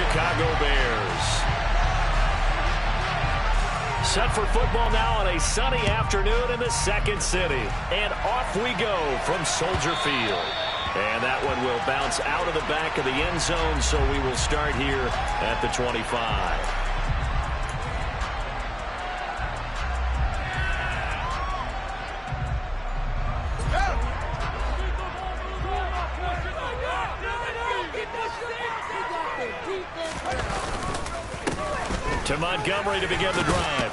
Chicago Bears. Set for football now on a sunny afternoon in the second city. And off we go from Soldier Field. And that one will bounce out of the back of the end zone, so we will start here at the 25. To Montgomery to begin the drive.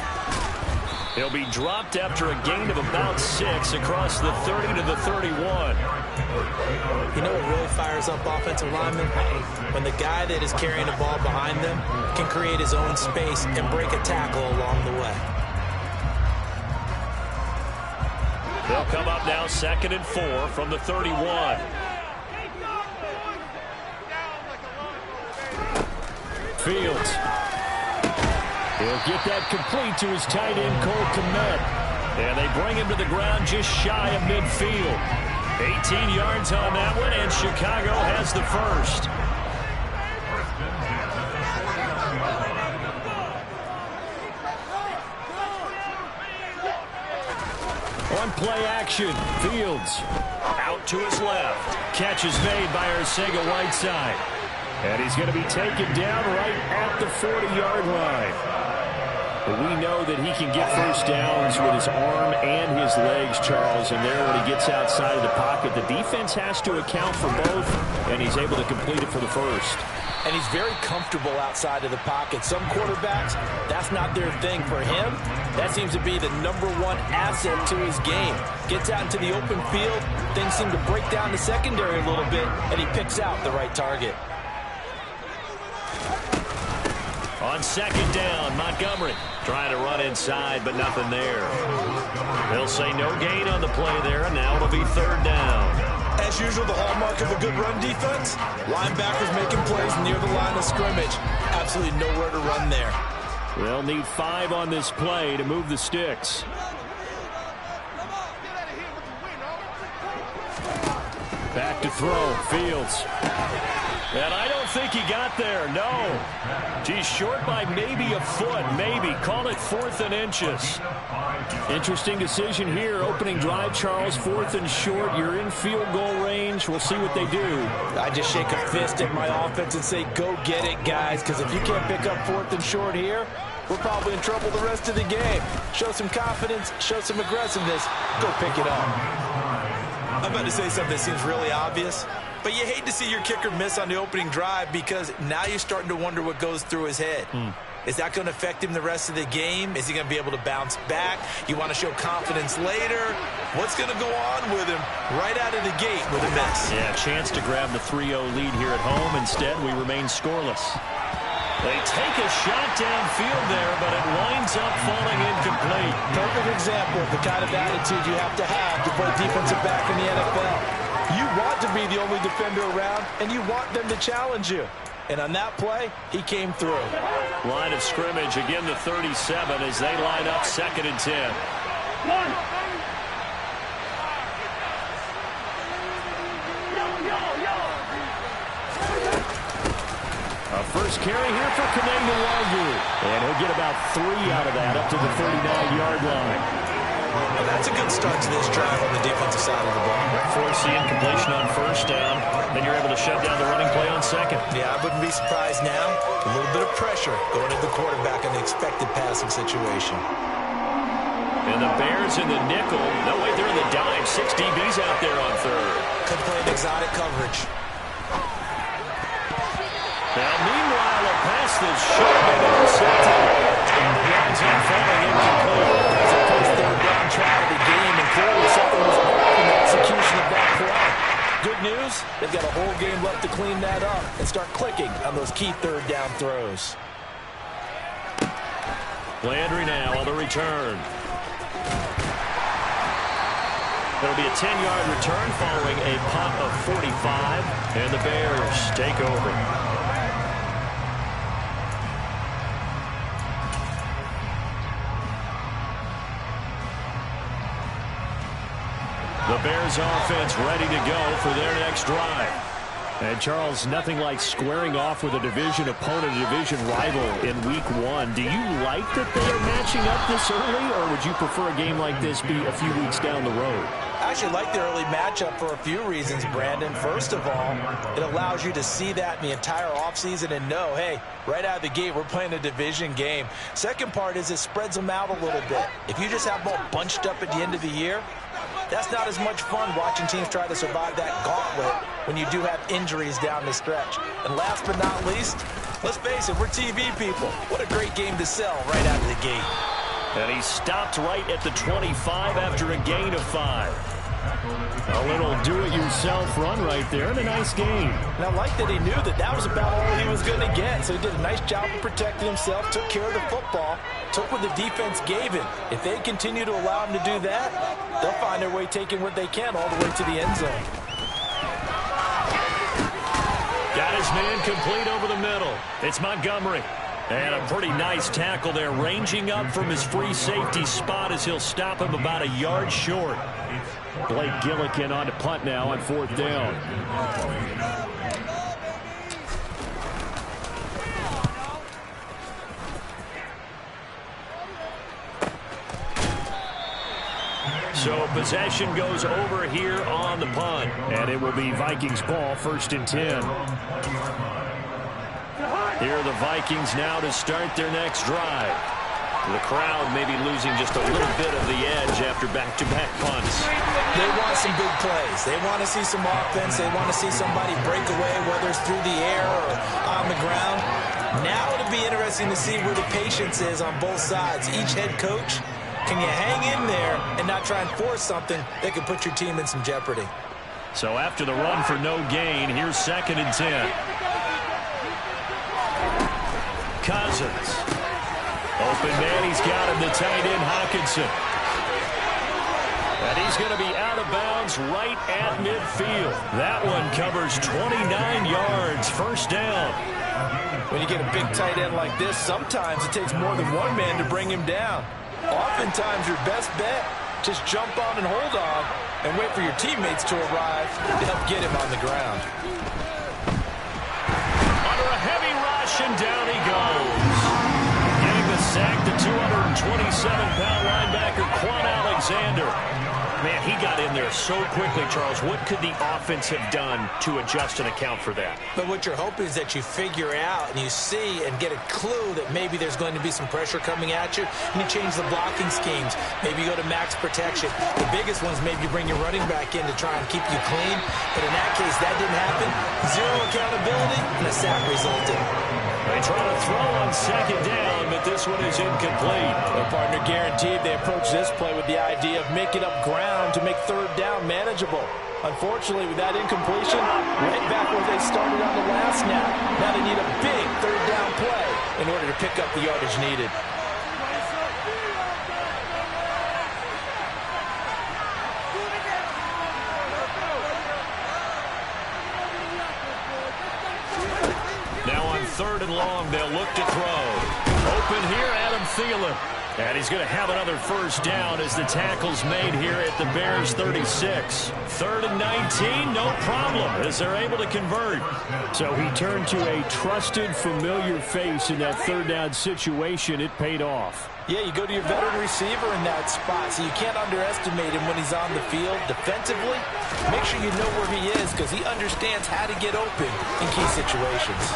He'll be dropped after a gain of about 6 across the 30 to the 31. You know what really fires up offensive linemen? When the guy that is carrying the ball behind them can create his own space and break a tackle along the way. They'll come up now 2nd and 4 from the 31. Fields. He'll get that complete to his tight end, Cole Kmet. And they bring him to the ground just shy of midfield. 18 yards on that one, and Chicago has the first. On play action, Fields out to his left. Catch is made by Arcega-Whiteside. And he's going to be taken down right at the 40-yard line. But we know that he can get first downs with his arm and his legs, Charles. And there, when he gets outside of the pocket, the defense has to account for both, and he's able to complete it for the first. And he's very comfortable outside of the pocket. Some quarterbacks, that's not their thing. For him, that seems to be the #1 asset to his game. Gets out into the open field, things seem to break down the secondary a little bit, and he picks out the right target. On 2nd down, Montgomery trying to run inside, but nothing there. They'll say no gain on the play there, and now it'll be 3rd down. As usual, the hallmark of a good run defense, linebackers making plays near the line of scrimmage. Absolutely nowhere to run there. They'll need 5 on this play to move the sticks. Back to throw, Fields. And I don't think he got there, no. He's short by maybe a foot, maybe. Call it 4th and inches. Interesting decision here. Opening drive, Charles, 4th and short. You're in field goal range. We'll see what they do. I just shake a fist at my offense and say, go get it, guys, because if you can't pick up 4th and short here, we're probably in trouble the rest of the game. Show some confidence, show some aggressiveness, go pick it up. I'm about to say something that seems really obvious, but you hate to see your kicker miss on the opening drive because now you're starting to wonder what goes through his head. Is that going to affect him the rest of the game? Is he going to be able to bounce back? You want to show confidence later? What's going to go on with him right out of the gate with a miss? Yeah, chance to grab the 3-0 lead here at home. Instead, we remain scoreless. They take a shot downfield there, but it winds up falling incomplete. Perfect example of the kind of attitude you have to play defensive back in the NFL. You want to be the only defender around, and you want them to challenge you. And on that play, he came through. Line of scrimmage, again the 37 as they line up 2nd and 10. A first carry here for Kananga-Wagu. And he'll get about 3 out of that, up to the 39-yard line. Well, that's a good start to this drive on the defensive side of the ball. Forcing incompletion on 1st down. Then you're able to shut down the running play on 2nd. Yeah, I wouldn't be surprised now. A little bit of pressure going at the quarterback in the expected passing situation. And the Bears in the nickel. No, wait, they're in the dime. 6 DBs out there on 3rd. Could play an exotic coverage. Now, meanwhile, a pass that's short and intercepted. And the yards are falling incomplete. As a first 3rd down try of the game, and clearly something was off in the execution of that play. Good news, they've got a whole game left to clean that up and start clicking on those key 3rd down throws. Landry now on the return. It'll be a 10-yard return following a punt of 45, and the Bears take over. The Bears offense ready to go for their next drive. And Charles, nothing like squaring off with a division opponent, a division rival in week 1. Do you like that they are matching up this early, or would you prefer a game like this be a few weeks down the road? I actually like the early matchup for a few reasons, Brandon. First of all, it allows you to see that in the entire offseason and know, hey, right out of the gate, we're playing a division game. Second part is it spreads them out a little bit. If you just have them all bunched up at the end of the year, that's not as much fun watching teams try to survive that gauntlet when you do have injuries down the stretch. And last but not least, let's face it, we're TV people. What a great game to sell right out of the gate. And he stopped right at the 25 after a gain of 5. A little do-it-yourself run right there, and a nice game. And I like that he knew that that was about all he was going to get. So he did a nice job of protecting himself, took care of the football, took what the defense gave him. If they continue to allow him to do that, they'll find their way taking what they can all the way to the end zone. Got his man complete over the middle. It's Montgomery. And a pretty nice tackle there, ranging up from his free safety spot as he'll stop him about a yard short. Blake Gillikin on to punt now on 4th down. So possession goes over here on the punt. And it will be Vikings ball, 1st and 10. Here are the Vikings now to start their next drive. The crowd maybe losing just a little bit of the edge after back-to-back punts. They want some big plays. They want to see some offense. They want to see somebody break away, whether it's through the air or on the ground. Now it'll be interesting to see where the patience is on both sides. Each head coach, can you hang in there and not try and force something that could put your team in some jeopardy? So after the run for no gain, here's 2nd and 10. Cousins. Open man, he's got him, the tight end, Hawkinson. And he's going to be out of bounds right at midfield. That one covers 29 yards, 1st down. When you get a big tight end like this, sometimes it takes more than one man to bring him down. Oftentimes, your best bet, just jump on and hold on and wait for your teammates to arrive to help get him on the ground. Under a heavy rush, and down he goes. Getting the sack, the 227-pound linebacker, Quan Alexander. Man, he got in there so quickly, Charles. What could the offense have done to adjust and account for that? But what you're hoping is that you figure out and you see and get a clue that maybe there's going to be some pressure coming at you, and you change the blocking schemes. Maybe you go to max protection. The biggest ones, maybe you bring your running back in to try and keep you clean. But in that case, that didn't happen. Zero accountability, and a sack resulted. They try to throw on 2nd down, but this one is incomplete. Well, partner, guaranteed they approach this play with the idea of making up ground to make 3rd down manageable. Unfortunately, with that incompletion, right back where they started on the last snap. Now they need a big 3rd down play in order to pick up the yardage needed. Now on 3rd and long, they'll look to throw. Open here, Adam Thielen. And he's going to have another 1st down as the tackle's made here at the Bears' 36. 3rd and 19, no problem, as they're able to convert. So he turned to a trusted, familiar face in that 3rd down situation. It paid off. Yeah, you go to your veteran receiver in that spot, so you can't underestimate him when he's on the field. Defensively, make sure you know where he is because he understands how to get open in key situations.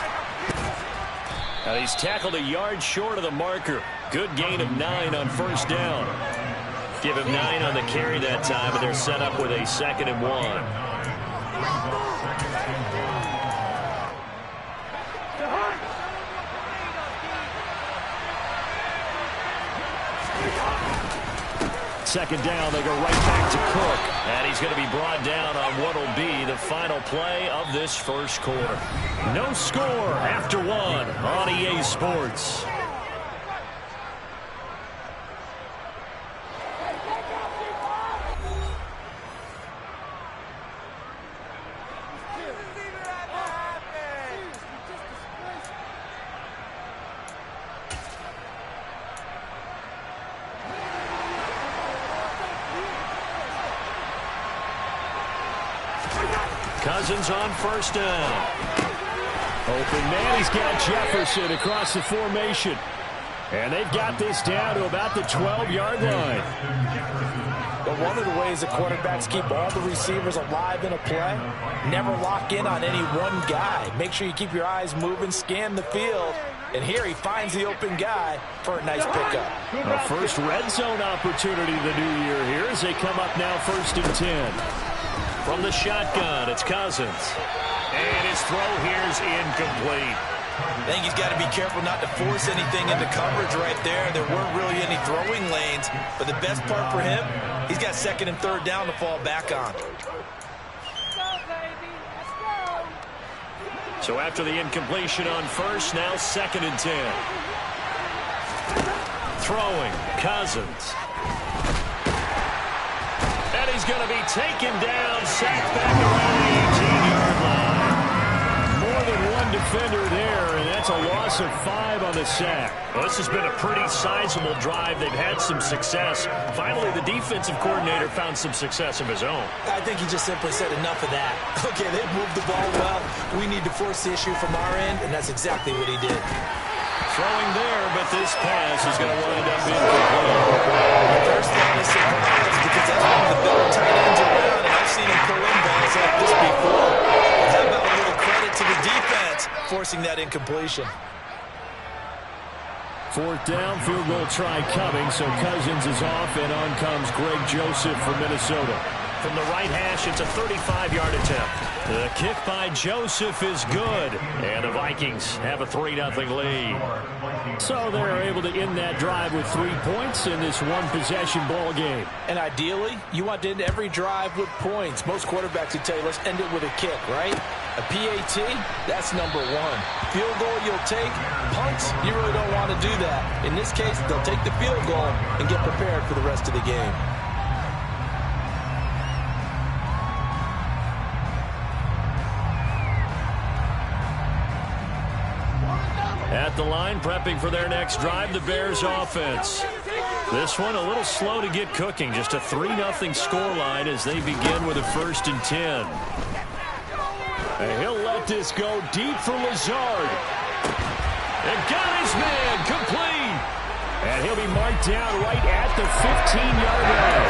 Now he's tackled a yard short of the marker. Good gain of 9 on 1st down. Give him 9 on the carry that time, and they're set up with a 2nd and 1. Second down, they go right back to Cook. And he's going to be brought down on what will be the final play of this 1st quarter. No score after 1 on EA Sports. Cousins on first down. Open man, he's got Jefferson across the formation. And they've got this down to about the 12-yard line. But one of the ways that quarterbacks keep all the receivers alive in a play, never lock in on any one guy. Make sure you keep your eyes moving, scan the field. And here he finds the open guy for a nice pickup. A first red zone opportunity the new year here as they come up now 1st and 10. From the shotgun, it's Cousins. And his throw here is incomplete. I think he's got to be careful not to force anything into coverage right there. There weren't really any throwing lanes. But the best part for him, he's got 2nd and 3rd down to fall back on. So after the incompletion on first, now 2nd and 10. Throwing, Cousins. And he's going to be taken down, sacked back around the 18-yard line. More than one defender there, and that's a loss of 5 on the sack. Well, this has been a pretty sizable drive. They've had some success. Finally, the defensive coordinator found some success of his own. I think he just simply said enough of that. Okay, they've moved the ball well. We need to force the issue from our end, and that's exactly what he did. Throwing there, but this pass is going to wind up incomplete. First down is surprise because that's one of the better tight ends around, and I've seen him pull in balls like this before. And how about a little credit to the defense forcing that incompletion? 4th down, field goal try coming, so Cousins is off, and on comes Greg Joseph from Minnesota. From the right hash, it's a 35-yard attempt. The kick by Joseph is good, and the Vikings have a 3-0 lead. So they're able to end that drive with 3 points in this one-possession ball game. And ideally, you want to end every drive with points. Most quarterbacks would tell you, let's end it with a kick, right? A PAT, that's number 1. Field goal you'll take. Punts, you really don't want to do that. In this case, they'll take the field goal and get prepared for the rest of the game. At the line, prepping for their next drive, the Bears offense. This one a little slow to get cooking. Just a 3-0 scoreline as they begin with a 1st and 10. And he'll let this go deep for Lazard. And got his man complete. And he'll be marked down right at the 15-yard line.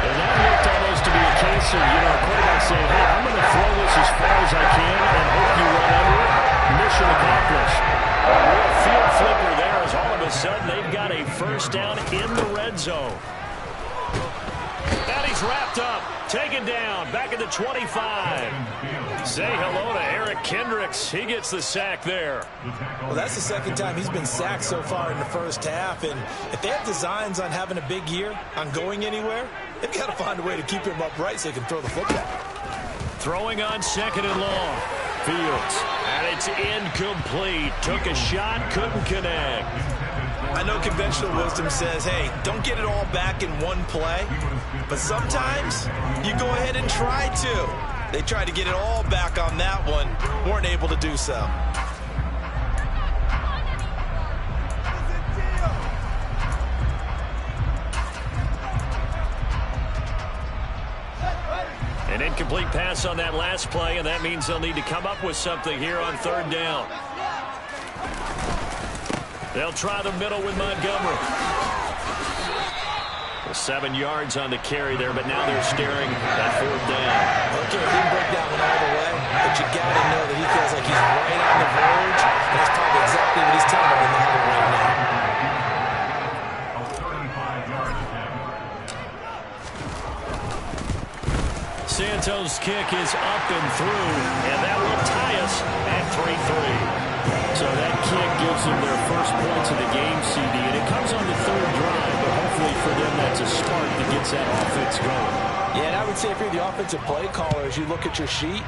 And that looked almost to be a case of, a quarterback saying, hey, I'm going to throw this as far as I can and hope you run under it. Mission accomplished. A real field flipper there as all of a sudden they've got a 1st down in the red zone. And he's wrapped up, taken down, back at the 25. Say hello to Eric Kendricks. He gets the sack there. Well, that's the 2nd time he's been sacked so far in the first half. And if they have designs on having a big year, on going anywhere, they've got to find a way to keep him upright so they can throw the football. Throwing on 2nd and long. Fields. And it's incomplete. Took a shot, couldn't connect. I know conventional wisdom says, hey, don't get it all back in one play. But sometimes you go ahead and try to. They tried to get it all back on that one. Weren't able to do so. An incomplete pass on that last play, and that means they'll need to come up with something here on 3rd down. They'll try the middle with Montgomery. 7 yards on the carry there, but now they're staring at 4th down. Okay, he didn't break that one all the way, but you got to know that he feels like he's right on the verge, and that's probably exactly what he's telling him in the huddle right now. Santos' kick is up and through, and that will tie us at 3-3. So that kick gives them their first points of the game, CD, and it comes on the 3rd drive, but hopefully for them that's a start that gets that offense going. Yeah, and I would say if you're the offensive play caller, as you look at your sheet,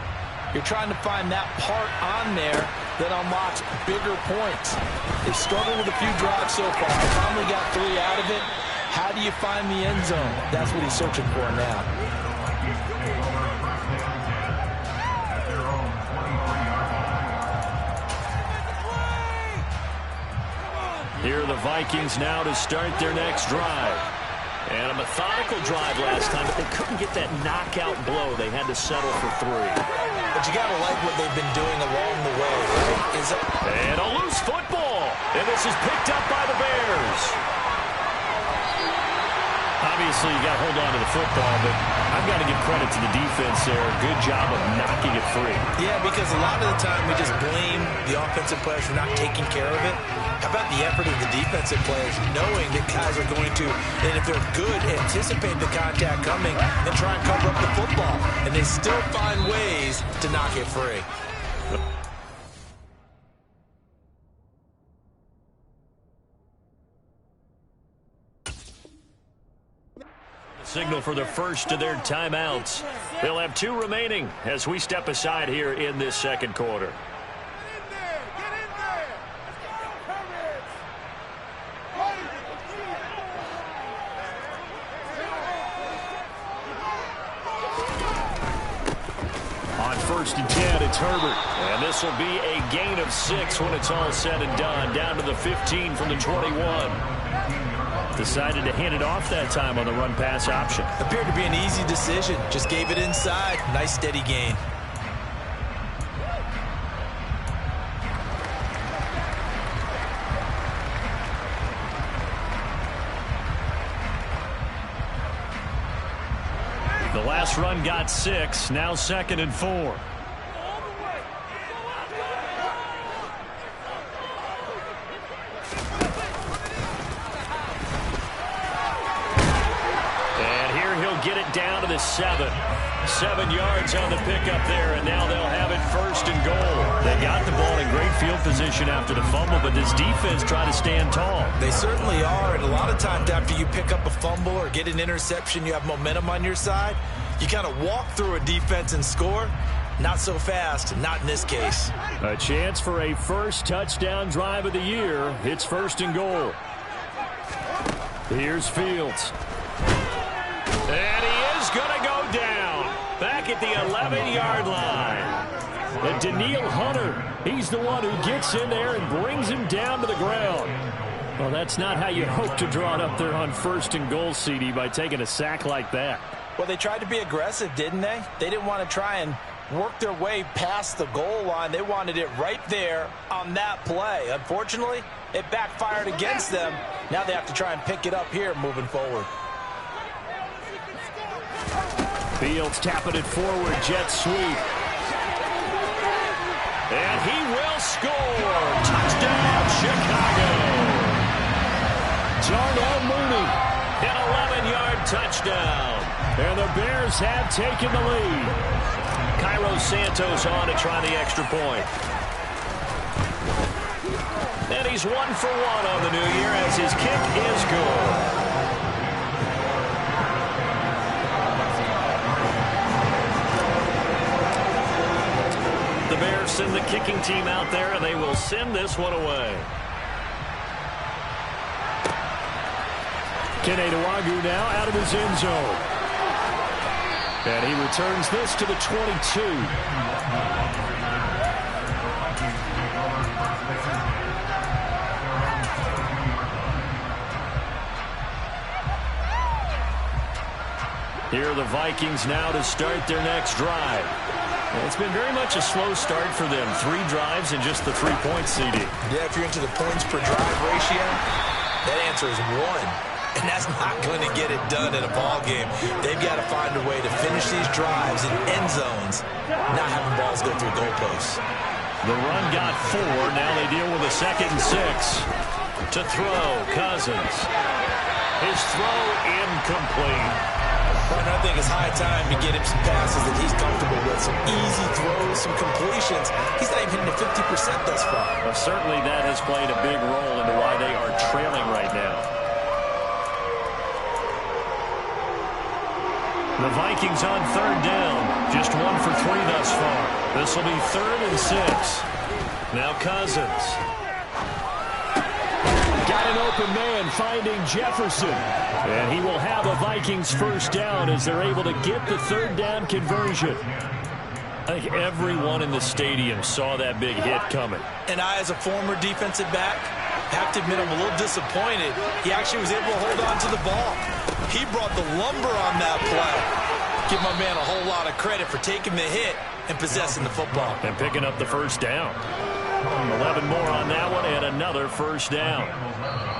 you're trying to find that part on there that unlocks bigger points. They've struggled with a few drives so far. They finally got 3 out of it. How do you find the end zone? That's what he's searching for now. Here are the Vikings now to start their next drive. And a methodical drive last time, but they couldn't get that knockout blow. They had to settle for 3. but you got to like what they've been doing along the way, right? And a loose football. And this is picked up by the Bears. Obviously, you got to hold on to the football, but I've got to give credit to the defense there. Good job of knocking it free. Yeah, because a lot of the time we just blame the offensive players for not taking care of it. How about the effort of the defensive players knowing that guys are going to, and if they're good, anticipate the contact coming and try and cover up the football. And they still find ways to knock it free. Signal for the first of their timeouts. They'll have 2 remaining as we step aside here in this second quarter. On 1st and 10, it's Herbert. And this will be a gain of 6 when it's all said and done. Down to the 15 from the 21. Decided to hand it off that time on the run-pass option. Appeared to be an easy decision. Just gave it inside. Nice, steady gain. The last run got 6. Now 2nd and 4. Get it down to the 7. 7 yards on the pickup there, and now they'll have it 1st and goal. They got the ball in great field position after the fumble, but this defense trying to stand tall. They certainly are, and a lot of times after you pick up a fumble or get an interception, you have momentum on your side. You kind of walk through a defense and score. Not so fast, not in this case. A chance for a first touchdown drive of the year. It's 1st and goal. Here's Fields. And he is going to go down back at the 11-yard line. And Daniil Hunter, he's the one who gets in there and brings him down to the ground. Well, that's not how you hope to draw it up there on 1st and goal, CD, by taking a sack like that. Well, they tried to be aggressive, didn't they? They didn't want to try and work their way past the goal line. They wanted it right there on that play. Unfortunately, it backfired against them. Now they have to try and pick it up here moving forward. Fields tapping it forward, jet sweep. And he will score. Touchdown, Chicago. Darnell Mooney, an 11-yard touchdown. And the Bears have taken the lead. Cairo Santos on to try the extra point. And he's 1 for 1 on the new year as his kick is good. The Bears send the kicking team out there, and they will send this one away. Kene Nwangwu now out of his end zone. And he returns this to the 22. Here are the Vikings now to start their next drive. It's been very much a slow start for them. 3 drives and just the 3-point CD. Yeah, if you're into the points per drive ratio, that answer is 1. And that's not going to get it done in a ball game. They've got to find a way to finish these drives in end zones, not having balls go through goalposts. The run got 4. Now they deal with a 2nd and 6. To throw, Cousins. His throw incomplete. And I think it's high time to get him some passes that he's comfortable with. Some easy throws, some completions. He's not even hitting the 50% thus far. Well, certainly that has played a big role into why they are trailing right now. The Vikings on 3rd down. Just 1 for 3 thus far. This will be 3rd and 6. Now Cousins. Got an open man finding Jefferson. And he will have a Vikings first down as they're able to get the 3rd down conversion. I think everyone in the stadium saw that big hit coming. And I, as a former defensive back, have to admit I'm a little disappointed. He actually was able to hold on to the ball. He brought the lumber on that play. Give my man a whole lot of credit for taking the hit and possessing the football. And picking up the first down. 11 more on that one and another first down.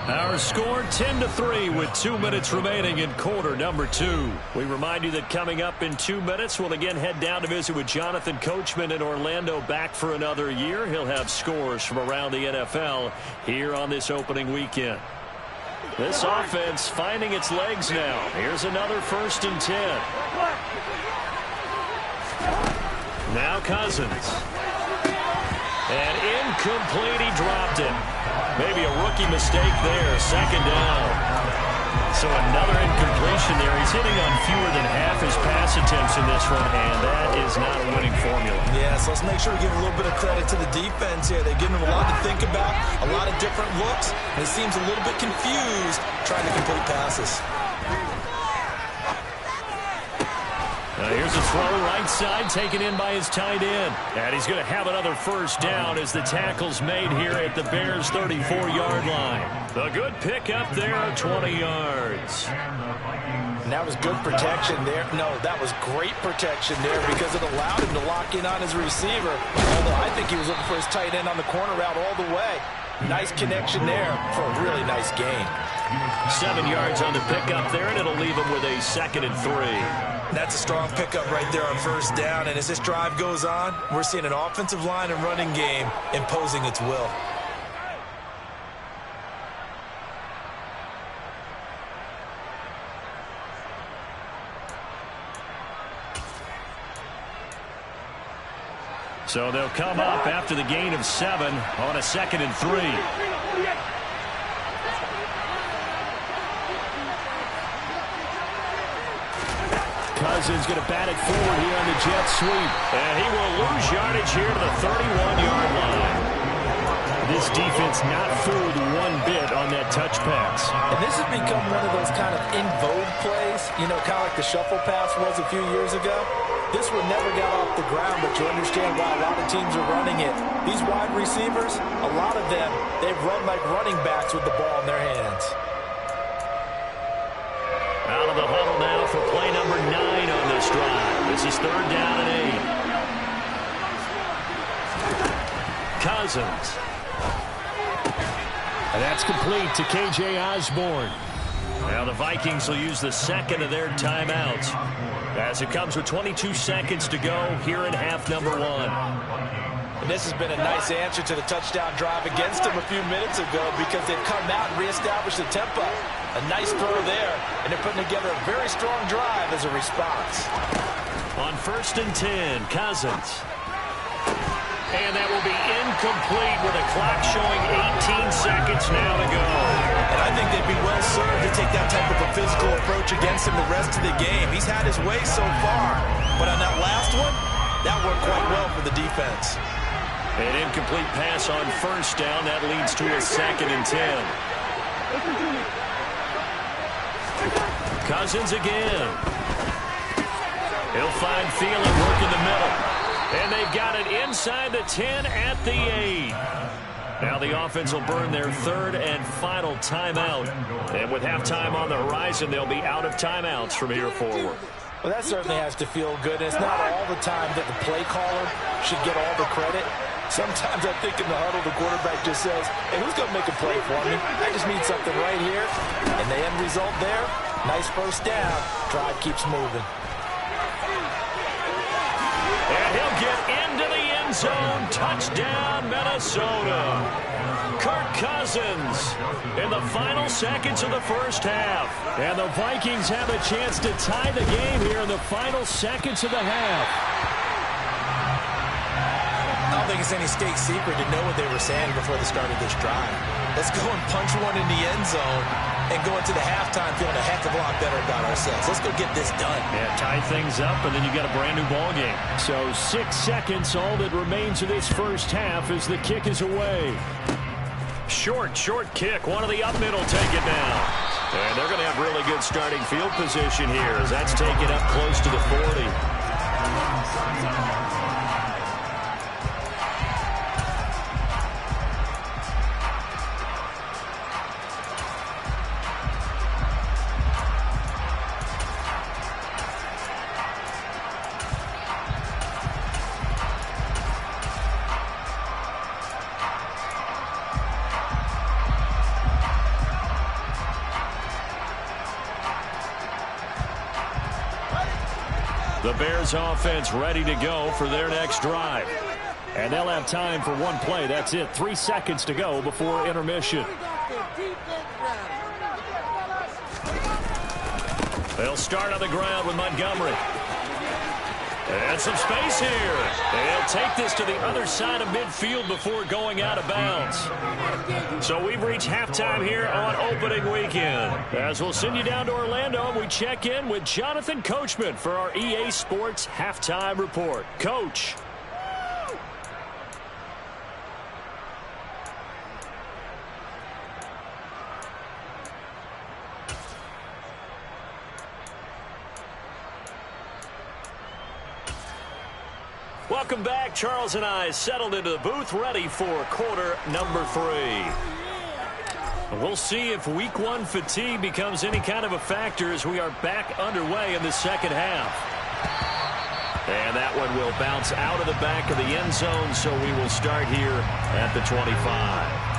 Our score 10-3 with 2 minutes remaining in quarter number 2. We remind you that coming up in 2 minutes, we'll again head down to visit with Jonathan Coachman in Orlando, back for another year. He'll have scores from around the NFL here on this opening weekend. This offense finding its legs now. Here's another 1st and 10. Now Cousins. And incomplete, he dropped it. Maybe a rookie mistake there, 2nd down. So another incompletion there. He's hitting on fewer than half his pass attempts in this one, and that is not a winning formula. Yeah, so let's make sure we give a little bit of credit to the defense here. They're giving him a lot to think about, a lot of different looks, and he seems a little bit confused trying to complete passes. Here's a throw right side, taken in by his tight end. And he's going to have another first down as the tackle's made here at the Bears' 34-yard line. The good pickup there, 20 yards. And that was good protection there. No, that was great protection there because it allowed him to lock in on his receiver. Although I think he was looking for his tight end on the corner route all the way. Nice connection there for a really nice gain. 7 yards on the pickup there, and it'll leave him with a 2nd and 3. That's a strong pickup right there on first down. And as this drive goes on, we're seeing an offensive line and running game imposing its will. So they'll come up after the gain of 7 on a 2nd and 3. Cousins going to bat it forward here on the jet sweep. And he will lose yardage here to the 31-yard line. This defense not fooled one bit on that touch pass. And this has become one of those kind of in vogue plays, you know, kind of like the shuffle pass was a few years ago. This one never got off the ground, but you understand why a lot of teams are running it. These wide receivers, a lot of them, they've run like running backs with the ball in their hands. Out of the huddle now for play number 9 on this drive. This is 3rd down and 8. Cousins. And that's complete to K.J. Osborne. Now the Vikings will use the 2nd of their timeouts as it comes with 22 seconds to go here in half number 1. And this has been a nice answer to the touchdown drive against them a few minutes ago because they've come out and reestablished the tempo. A nice throw there, and they're putting together a very strong drive as a response. On 1st and 10, Cousins. And that will be incomplete with a clock showing 18 seconds now to go. And I think they'd be well served to take that type of a physical approach against him the rest of the game. He's had his way so far, but on that last one, that worked quite well for the defense. An incomplete pass on 1st down. That leads to a 2nd and 10. Cousins again. He'll find Thielen working the middle. And they've got it inside the 10 at the 8. Now the offense will burn their 3rd and final timeout. And with halftime on the horizon, they'll be out of timeouts from here forward. Well, that certainly has to feel good. It's not all the time that the play caller should get all the credit. Sometimes I think in the huddle, the quarterback just says, hey, who's going to make a play for me? I just need something right here. And the end result there, nice first down. Drive keeps moving. And he'll get into the end zone. Touchdown, Minnesota. Kirk Cousins in the final seconds of the first half. And the Vikings have a chance to tie the game here in the final seconds of the half. I don't think it's any state secret to know what they were saying before the start of this drive. Let's go and punch one in the end zone and go into the halftime feeling a heck of a lot better about ourselves. Let's go get this done. Yeah, tie things up, and then you got a brand-new ball game. So 6 seconds, all that remains of this first half as the kick is away. Short kick. One of the up middle take it now. And they're going to have really good starting field position here as that's taken up close to the 40. The Bears offense ready to go for their next drive. And they'll have time for one play. That's it. 3 seconds to go before intermission. They'll start on the ground with Montgomery. And some space here. They'll take this to the other side of midfield before going out of bounds. So we've reached halftime here on opening weekend. As we'll send you down to Orlando, and we check in with Jonathan Coachman for our EA Sports Halftime Report. Coach. Welcome back. Charles and I settled into the booth, ready for quarter number 3. We'll see if week 1 fatigue becomes any kind of a factor as we are back underway in the second half. And that one will bounce out of the back of the end zone, so we will start here at the 25.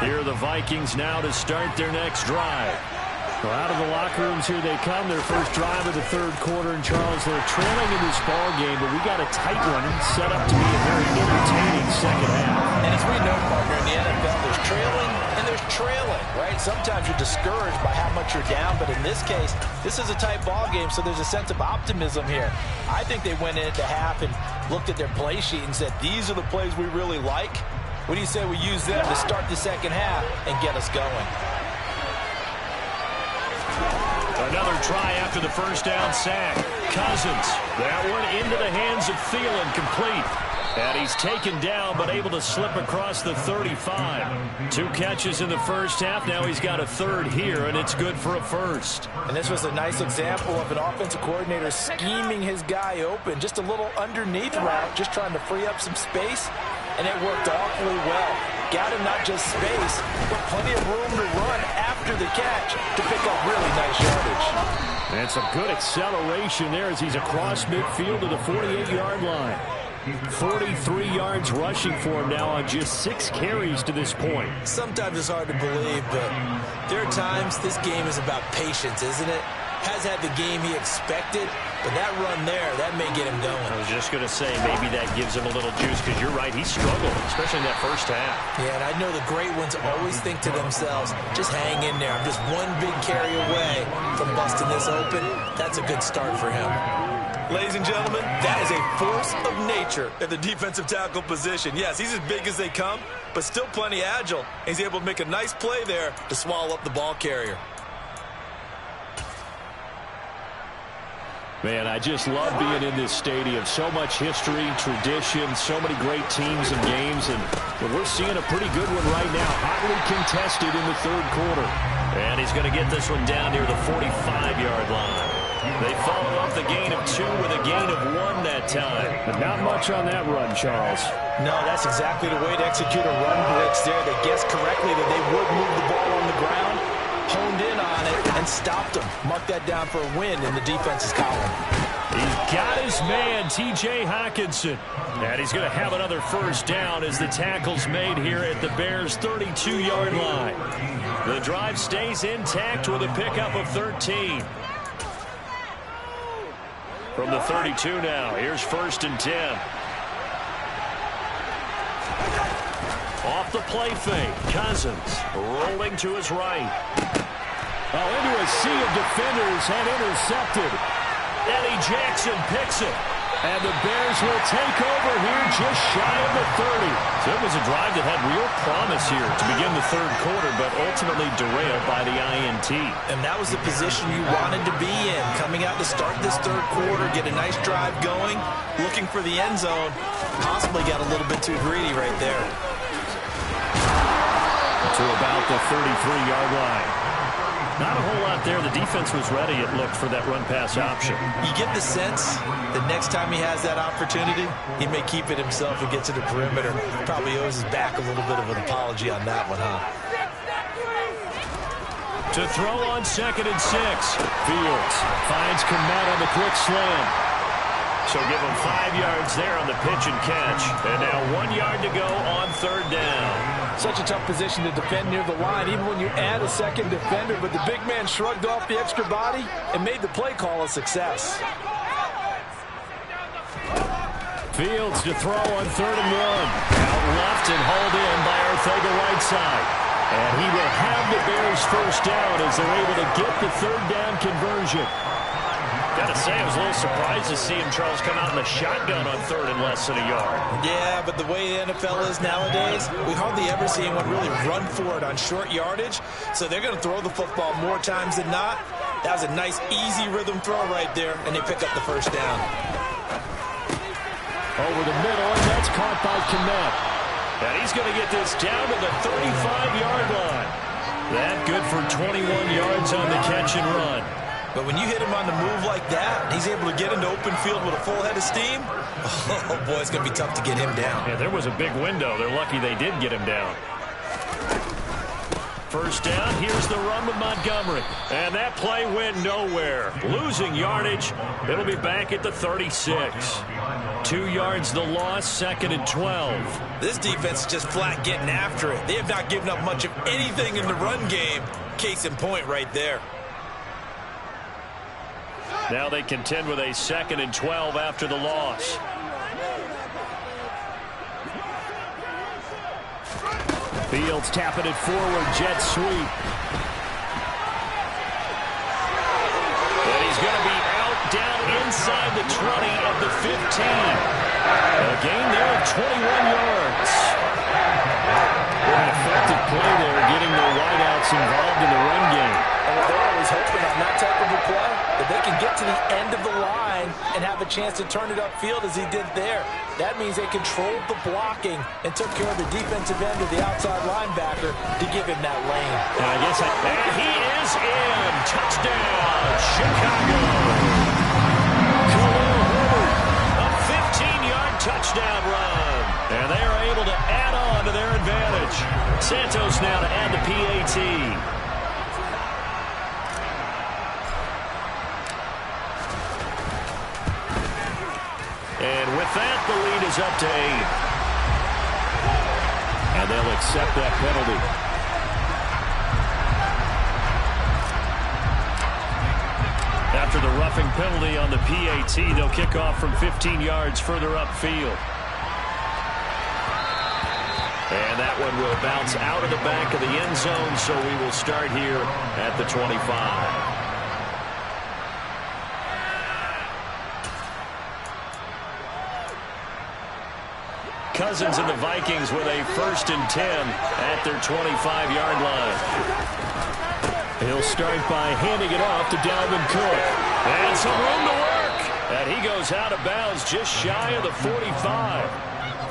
Here are the Vikings now to start their next drive. Well, out of the locker rooms here they come. Their first drive of the third quarter. And Charles, they're trailing in this ball game, but we got a tight one set up to be a very entertaining second half. And as we know, partner, in the NFL, there's trailing and there's trailing, right? Sometimes you're discouraged by how much you're down, but in this case, this is a tight ball game, so there's a sense of optimism here. I think they went into half and looked at their play sheet and said, these are the plays we really like. What do you say we use them to start the second half and get us going? Another try after the first down sack. Cousins. That one into the hands of Thielen, complete. And he's taken down, but able to slip across the 35. 2 catches in the first half. Now he's got a third here, and it's good for a first. And this was a nice example of an offensive coordinator scheming his guy open. Just a little underneath route, just trying to free up some space. And it worked awfully well. Got him not just space, but plenty of room to run after the catch to pick up really nice yardage. And some good acceleration there as he's across midfield to the 48-yard line. 43 yards rushing for him now on just 6 carries to this point. Sometimes it's hard to believe, but there are times this game is about patience, isn't it? Has had the game he expected, but that run there, that may get him going. I was just going to say, maybe that gives him a little juice, because you're right, he struggled, especially in that first half. Yeah, and I know the great ones always think to themselves, just hang in there. I'm just one big carry away from busting this open. That's a good start for him. Ladies and gentlemen, that is a force of nature at the defensive tackle position. Yes, he's as big as they come, but still plenty agile. He's able to make a nice play there to swallow up the ball carrier. Man, I just love being in this stadium. So much history, tradition, so many great teams and games. And we're seeing a pretty good one right now. Hotly contested in the third quarter. And he's going to get this one down near the 45-yard line. They follow up the gain of 2 with a gain of 1 that time. But not much on that run, Charles. No, that's exactly the way to execute a run blitz there. They guessed correctly that they would move the ball on the ground, honed in on it, and stopped them. Mark that down for a win in the defense's column. He's got his man, T.J. Hockenson. And he's going to have another first down as the tackle's made here at the Bears' 32-yard line. The drive stays intact with a pickup of 13. From the 32 now, here's 1st and 10. Off the play fake, Cousins rolling to his right. Into a sea of defenders and intercepted. Eddie Jackson picks it. And the Bears will take over here just shy of the 30. So it was a drive that had real promise here to begin the third quarter, but ultimately derailed by the INT. And that was the position you wanted to be in. Coming out to start this third quarter, get a nice drive going, looking for the end zone. Possibly got a little bit too greedy right there. To about the 33-yard line. Not a whole lot there. The defense was ready, it looked, for that run-pass option. You get the sense that next time he has that opportunity, he may keep it himself and get to the perimeter. Probably owes his back a little bit of an apology on that one, huh? To throw on 2nd and 6. Fields finds Komet on the quick slam. So give him 5 yards there on the pitch and catch. And now 1 yard to go on third down. Such a tough position to defend near the line, even when you add a second defender. But the big man shrugged off the extra body and made the play call a success. Fields to throw on 3rd and 1. Out left and hauled in by Arcega-Whiteside. And he will have the Bears first down as they're able to get the third down conversion. Got to say, I was a little surprised to see him, Charles, come out in the shotgun on 3rd and less than a yard. Yeah, but the way the NFL is nowadays, we hardly ever see anyone really run for it on short yardage. So they're going to throw the football more times than not. That was a nice, easy rhythm throw right there, and they pick up the first down. Over the middle, and that's caught by Kmet. And he's going to get this down to the 35-yard line. That good for 21 yards on the catch and run. But when you hit him on the move like that, he's able to get into open field with a full head of steam, oh, boy, it's going to be tough to get him down. Yeah, there was a big window. They're lucky they did get him down. First down, here's the run with Montgomery. And that play went nowhere. Losing yardage. It'll be back at the 36. 2 yards the loss, 2nd and 12. This defense is just flat getting after it. They have not given up much of anything in the run game. Case in point right there. Now they contend with a 2nd and 12 after the loss. Fields tapping it forward, jet sweep. And he's going to be out down inside the 20 at the 15. A gain there of 21 yards. An effective play there, getting the wideouts involved in the run game. And they're always hoping on that type of a play that they can get to the end of the line and have a chance to turn it upfield as he did there. That means they controlled the blocking and took care of the defensive end of the outside linebacker to give him that lane. And and he is in. Touchdown, Chicago. Khalil Herbert, a 15-yard touchdown run. And they are able to add on to their advantage. Santos now to add the PAT. And with that, the lead is up to 8. And they'll accept that penalty. After the roughing penalty on the PAT, they'll kick off from 15 yards further upfield. And that one will bounce out of the back of the end zone, so we will start here at the 25. Cousins and the Vikings with a 1st and 10 at their 25-yard line. He'll start by handing it off to Dalvin Cook. And some room to work. And he goes out of bounds just shy of the 45.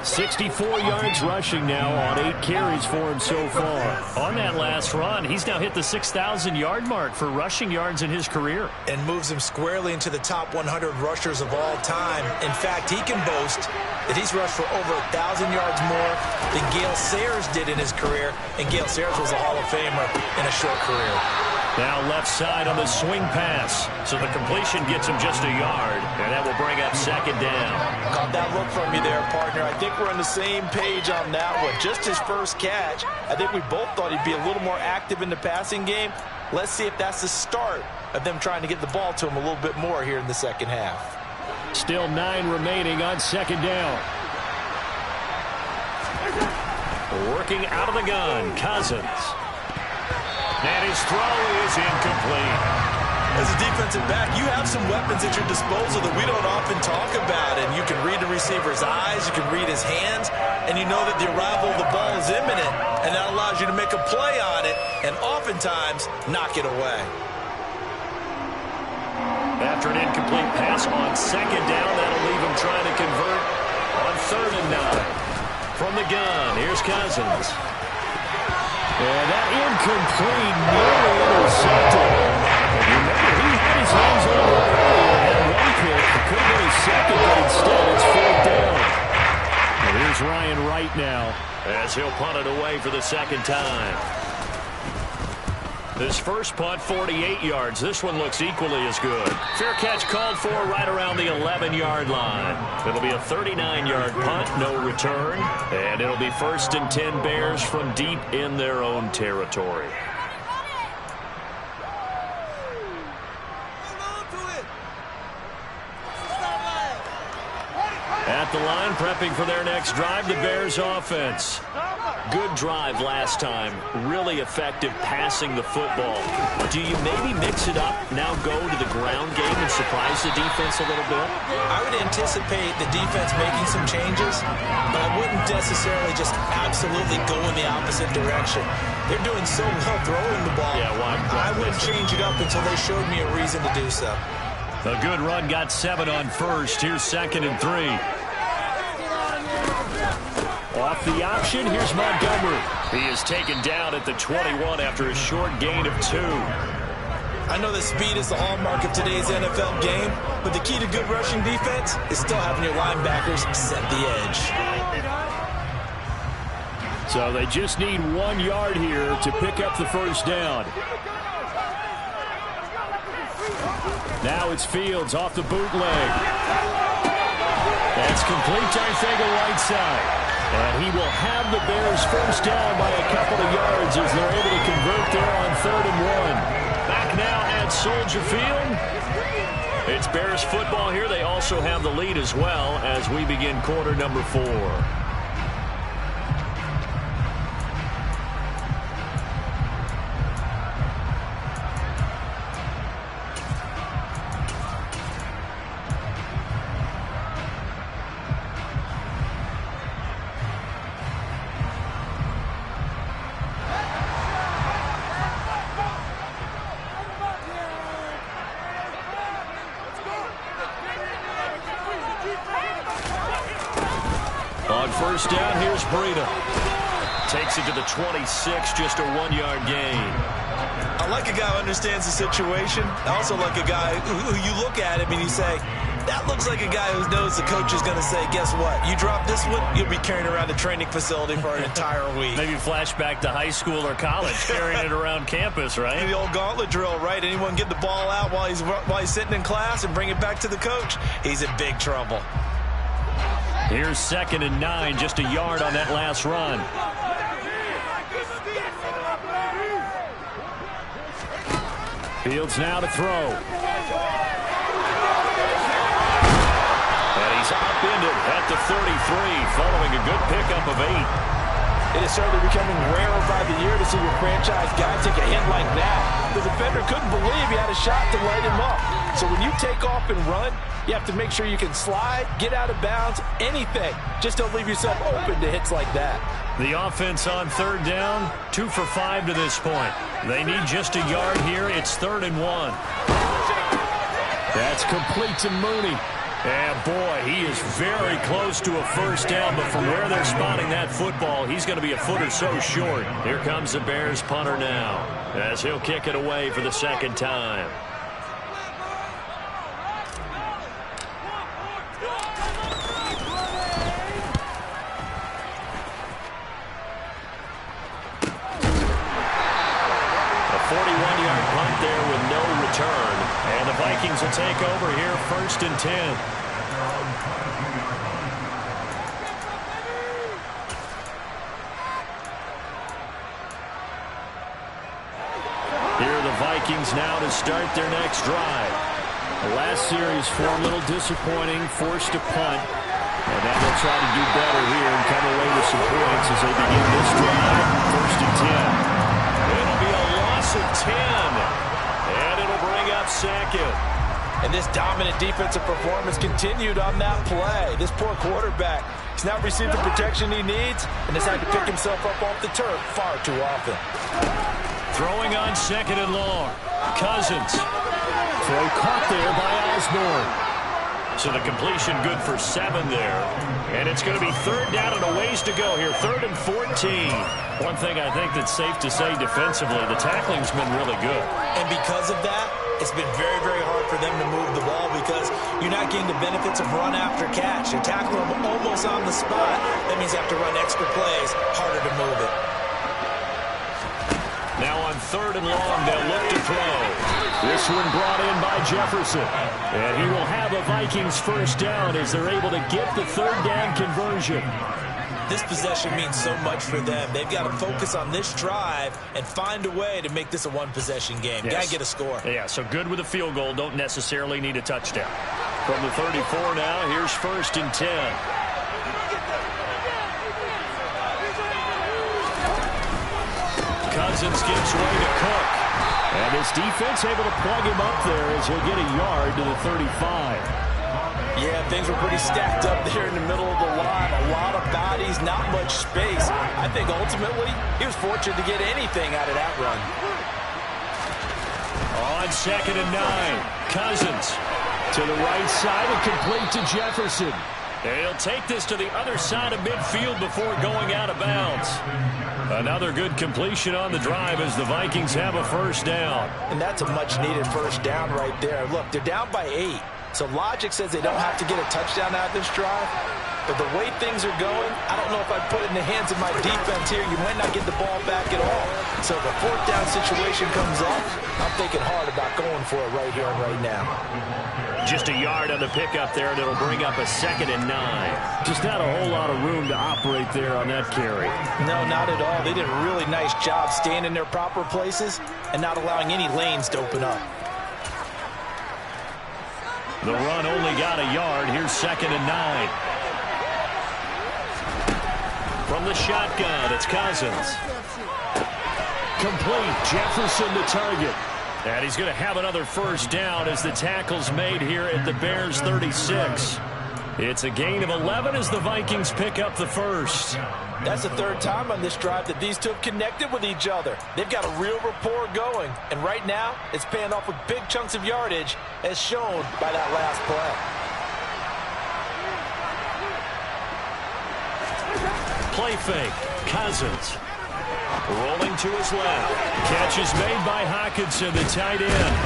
64 yards rushing now on 8 carries for him so far. On that last run, he's now hit the 6,000-yard mark for rushing yards in his career. And moves him squarely into the top 100 rushers of all time. In fact, he can boast that he's rushed for over 1,000 yards more than Gale Sayers did in his career. And Gale Sayers was a Hall of Famer in a short career. Now left side on the swing pass. So the completion gets him just a yard. And that will bring up 2nd down. Caught that look from you there, partner. I think we're on the same page on that one. Just his first catch. I think we both thought he'd be a little more active in the passing game. Let's see if that's the start of them trying to get the ball to him a little bit more here in the second half. Still 9 remaining on 2nd down. Working out of the gun, Cousins. And his throw is incomplete. As a defensive back, you have some weapons at your disposal that we don't often talk about. And you can read the receiver's eyes, you can read his hands, and you know that the arrival of the ball is imminent. And that allows you to make a play on it and oftentimes knock it away. After an incomplete pass on 2nd down, that'll leave him trying to convert on 3rd and 9. From the gun, here's Cousins. And that incomplete, nearly intercepted. And remember, he had his hands on the ball earlier, had one pick. It could have been his 2nd, but instead it's 4th down. And here's Ryan Wright now as he'll punt it away for the 2nd time. This first punt, 48 yards. This one looks equally as good. Fair catch called for right around the 11-yard line. It'll be a 39-yard punt, no return. And it'll be 1st and 10 Bears from deep in their own territory. At the line, prepping for their next drive, the Bears offense. Good drive last time. Really effective passing the football. Do you maybe mix it up, now go to the ground game and surprise the defense a little bit? I would anticipate the defense making some changes, but I wouldn't necessarily just absolutely go in the opposite direction. They're doing so well throwing the ball. Yeah, why I wouldn't change it up until they showed me a reason to do so. A good run, got 7 on first. Here's 2nd and 3. Off the option, here's Montgomery. He is taken down at the 21 after a short gain of 2. I know that speed is the hallmark of today's NFL game, but the key to good rushing defense is still having your linebackers set the edge. So they just need 1 yard here to pick up the first down. Now it's Fields off the bootleg. That's complete to Whiteside. And he will have the Bears first down by a couple of yards as they're able to convert there on 3rd and 1. Back now at Soldier Field. It's Bears football here. They also have the lead as well as we begin quarter number 4. On first down, here's Breida. Takes it to the 26, just a 1-yard gain. I like a guy who understands the situation. I also like a guy who you look at him and you say, that looks like a guy who knows the coach is going to say, guess what? You drop this one, you'll be carrying around the training facility for an entire week. Maybe flashback to high school or college, carrying it around campus, right? The old gauntlet drill, right? Anyone get the ball out while he's sitting in class and bring it back to the coach, he's in big trouble. Here's 2nd and 9, just a yard on that last run. Fields now to throw. And he's upended at the 33, following a good pickup of 8. It is certainly becoming rarer by the year to see your franchise guy take a hit like that. The defender couldn't believe he had a shot to light him up. So when you take off and run, you have to make sure you can slide, get out of bounds, anything. Just don't leave yourself open to hits like that. The offense on 3rd down, 2 for 5 to this point. They need just a yard here. It's 3rd and 1. That's complete to Mooney. And boy, he is very close to a first down, but from where they're spotting that football, he's going to be a foot or so short. Here comes the Bears punter now, as he'll kick it away for the 2nd time. A 41-yard punt there with no return. And the Vikings will take over here, 1st and 10. Here are the Vikings now to start their next drive. The last series for a little disappointing, forced to punt. And now they'll try to do better here and come away with some points as they begin this drive. 1st and 10. It'll be a loss of 10. And it'll bring up 2nd. And this dominant defensive performance continued on that play. This poor quarterback, he's not received the protection he needs and has had to pick himself up off the turf far too often. Throwing on 2nd and long. Cousins. Throw caught there by Osborne. So the completion good for 7 there. And it's going to be 3rd down and a ways to go here. 3rd and 14. One thing I think that's safe to say defensively, the tackling's been really good. And because of that, it's been very, very hard for them to move the ball because you're not getting the benefits of run after catch. You're tackling them almost on the spot. That means you have to run extra plays, harder to move it. Now on 3rd and long. They'll look to throw. This one brought in by Jefferson. And he will have a Vikings first down as they're able to get the 3rd down conversion. This possession means so much for them. They've got to focus on this drive and find a way to make this a one-possession game. Got to get a score. Yeah, so good with a field goal. Don't necessarily need a touchdown. From the 34 now, here's 1st and 10. Cousins gives way to Cook. And his defense able to plug him up there as he'll get a yard to the 35. Yeah, things were pretty stacked up there in the middle of the line. A lot of bodies, not much space. I think ultimately he was fortunate to get anything out of that run. On 2nd and 9, Cousins to the right side and complete to Jefferson. And he'll take this to the other side of midfield before going out of bounds. Another good completion on the drive as the Vikings have a first down. And that's a much-needed first down right there. Look, they're down by 8. So logic says they don't have to get a touchdown out of this drive. But the way things are going, I don't know if I'd put it in the hands of my defense here. You might not get the ball back at all. So if a 4th down situation comes up, I'm thinking hard about going for it right here and right now. Just a yard on the pickup there, and it'll bring up a 2nd and 9. Just not a whole lot of room to operate there on that carry. No, not at all. They did a really nice job staying in their proper places and not allowing any lanes to open up. The run only got a yard. Here's 2nd and 9. From the shotgun, it's Cousins. Complete. Jefferson the target. And he's going to have another first down as the tackle's made here at the Bears' 36. It's a gain of 11 as the Vikings pick up the first. That's the 3rd time on this drive that these two have connected with each other. They've got a real rapport going. And right now, it's paying off with big chunks of yardage as shown by that last play. Play fake. Cousins. Rolling to his left. Catch is made by Hockenson, the tight end.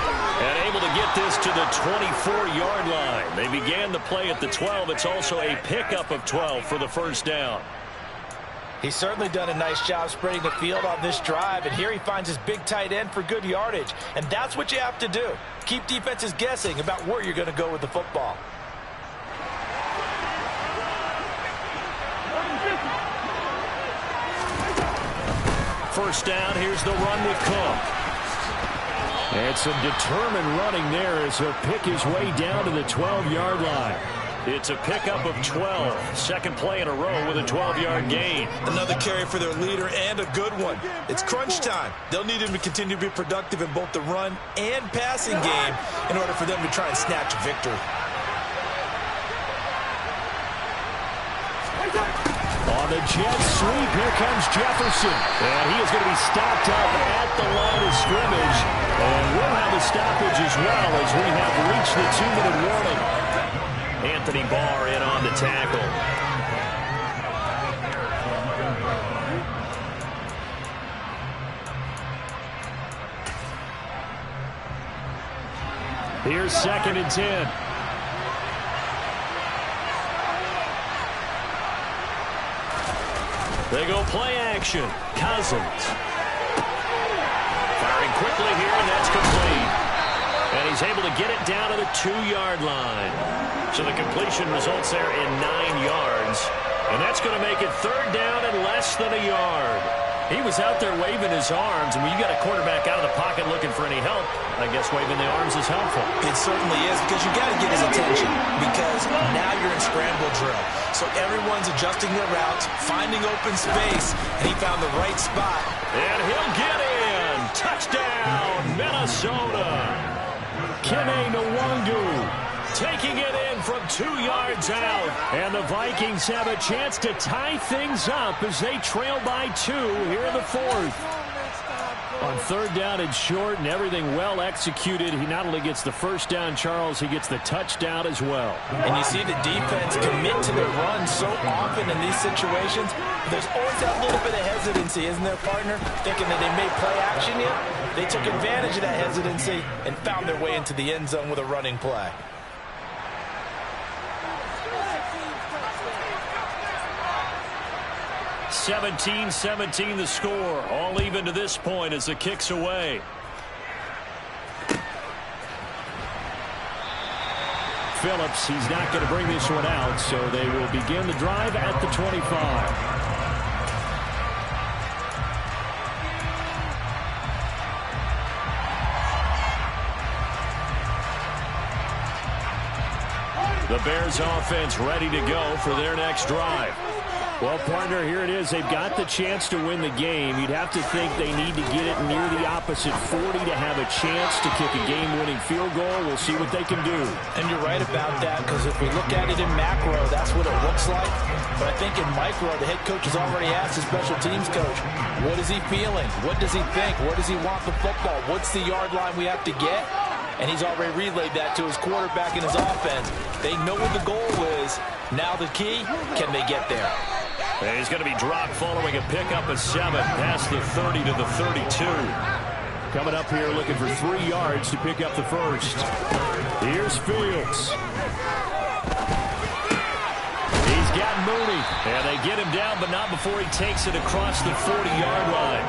And able to get this to the 24-yard line. They began the play at the 12. It's also a pickup of 12 for the first down. He's certainly done a nice job spreading the field on this drive. And here he finds his big tight end for good yardage. And that's what you have to do. Keep defenses guessing about where you're going to go with the football. First down, here's the run with Cook. And some determined running there as he'll pick his way down to the 12-yard line. It's a pickup of 12. 2nd play in a row with a 12-yard gain. Another carry for their leader and a good one. It's crunch time. They'll need him to continue to be productive in both the run and passing game in order for them to try and snatch a victory. On the jet sweep, here comes Jefferson. And he is going to be stopped up at the line of scrimmage. And we'll have a stoppage as well as we have reached the 2-minute warning. Anthony Barr in on the tackle. Here's 2nd and 10. They go play action. Cousins. Firing quickly here, and that's complete. And he's able to get it down to the 2-yard line. So the completion results there in 9 yards. And that's going to make it 3rd down and less than a yard. He was out there waving his arms, and when you got a quarterback out of the pocket looking for any help, I guess waving the arms is helpful. It certainly is, because you got to get his attention, because now you're in scramble drill. So everyone's adjusting their routes, finding open space, and he found the right spot. And he'll get in. Touchdown, Minnesota. Kene Nwangu taking it in from 2 yards out. And the Vikings have a chance to tie things up as they trail by 2 here in the 4th. On 3rd down and short and everything well executed, he not only gets the first down, Charles, he gets the touchdown as well. And you see the defense commit to the run so often in these situations. There's always that little bit of hesitancy, isn't there, partner? Thinking that they may play action yet. They took advantage of that hesitancy and found their way into the end zone with a running play. 17-17 the score. All even to this point as the kick's away. Phillips, he's not going to bring this one out, so they will begin the drive at the 25. The Bears offense ready to go for their next drive. Well, partner, here it is. They've got the chance to win the game. You'd have to think they need to get it near the opposite 40 to have a chance to kick a game-winning field goal. We'll see what they can do. And you're right about that, because if we look at it in macro, that's what it looks like. But I think in micro, the head coach has already asked the special teams coach, what is he feeling? What does he think? Where does he want the football? What's the yard line we have to get? And he's already relayed that to his quarterback and his offense. They know what the goal is. Now the key, can they get there? And he's going to be dropped following a pickup of 7 past the 30 to the 32. Coming up here looking for 3 yards to pick up the first. Here's Fields. He's got Mooney. And they get him down, but not before he takes it across the 40-yard line.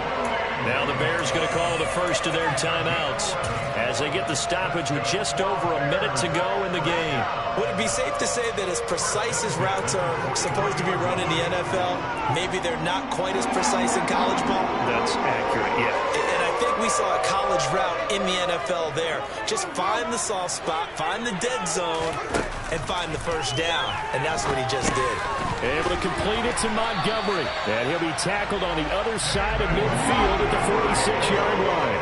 Now the Bears going to call the first of their timeouts as they get the stoppage with just over a minute to go in the game. Would it be safe to say that as precise as routes are supposed to be run in the NFL, maybe they're not quite as precise in college ball? That's accurate, yeah. And I think we saw a college route in the NFL there. Just find the soft spot, find the dead zone, and find the first down. And that's what he just did. Able to complete it to Montgomery. And he'll be tackled on the other side of midfield at the 46-yard line.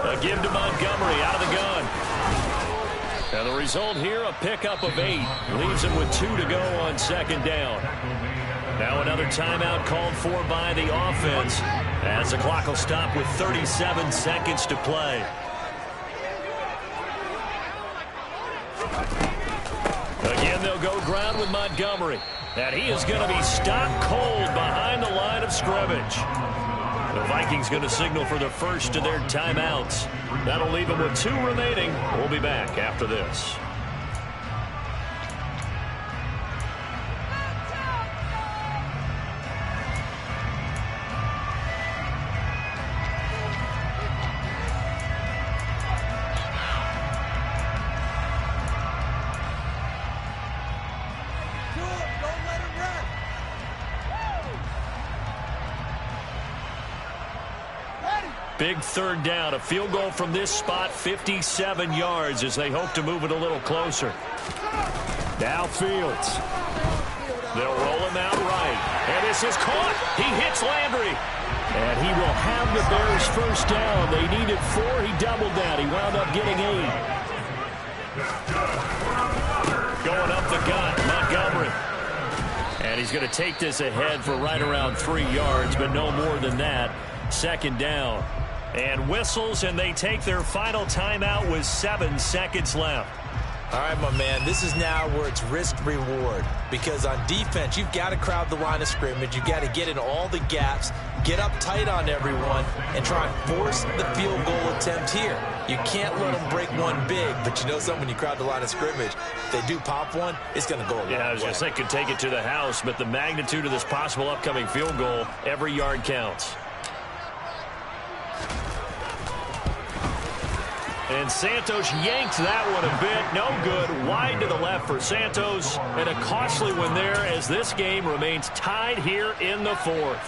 A give to Montgomery out of the gun. And the result here, a pickup of 8. Leaves him with 2 to go on second down. Now another timeout called for by the offense as the clock will stop with 37 seconds to play. Again, they'll go ground with Montgomery. And he is going to be stopped cold behind the line of scrimmage. The Vikings going to signal for the first of their timeouts. That'll leave them with 2 remaining. We'll be back after this. Big third down, a field goal from this spot, 57 yards as they hope to move it a little closer. Now Fields. They'll roll him out right. And this is caught. He hits Landry. And he will have the Bears first down. They needed 4. He doubled that. He wound up getting 8. Going up the gut, Montgomery. And he's going to take this ahead for right around 3 yards, but no more than that. Second down. And whistles, and they take their final timeout with 7 seconds left. All right, my man, this is now where it's risk-reward. Because on defense, you've got to crowd the line of scrimmage. You've got to get in all the gaps, get up tight on everyone, and try and force the field goal attempt here. You can't let them break one big, but you know something, when you crowd the line of scrimmage, if they do pop one, it's going to go a long way. Yeah, I was going to say, could take it to the house, but the magnitude of this possible upcoming field goal, every yard counts. And Santos yanks that one a bit. No good. Wide to the left for Santos. And a costly one there as this game remains tied here in the 4th.